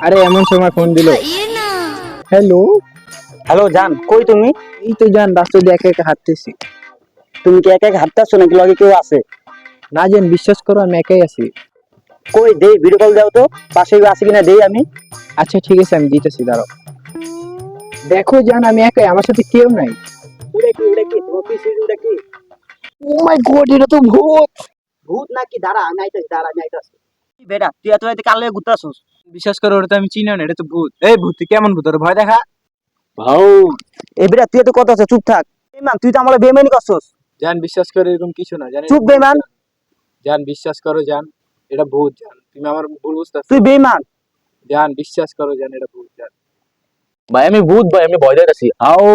আরে এমন সময় ফোন দিল। হ্যালো। হ্যালো জান, কই তুমি? এই তো জান, রাস্তা দিয়ে একা একা হাঁটতেছি। তুমি কি একা একা হাঁটতেছো নাকি লগে কেউ আছে? না জান, বিশ্বাস করো আমি একাই আছি। কই দেই, ভিডিও কল দাও তো, পাশে কেউ আছে কিনা দেই আমি। আচ্ছা ঠিক আছে, আমি দিতেছি, দাঁড়াও। দেখো জান, আমি একাই, আমার সাথে কেউ নাই। উড়ে কি তোমার পিছে উড়ে কি? ও মাই গড, এটা তো ভূত। ভূত নাকি? দাঁড়া আমি আইতাছি, দাঁড়া আমি আইতাছি। কি বেটা, তুই এত রাতে কাল লয়ে ঘুরতাছস? বিশ্বাস করো, ওটা তো আমি চিনি না, এটা তো ভূত। এই ভূত, তুই কেমন ভূত? ওর ভয় দেখা। ভাও, এই বেটা তুই এত কথা আছে, চুপ থাক। বেমান, তুই তো আমার বেমানি করছস। জান বিশ্বাস করো, এরকম কিছু না জান, এটা চুপ ভূত বেমান, জান। জান বিশ্বাস করো জান, এটা ভূত জান, তুমি আমার ভুল বুঝতেছো। তুই বেমান। জান বিশ্বাস করো জান, এটা ভূত জান। ভাই আমি ভূত, ভাই আমি ভয় দেখাচ্ছি। হাও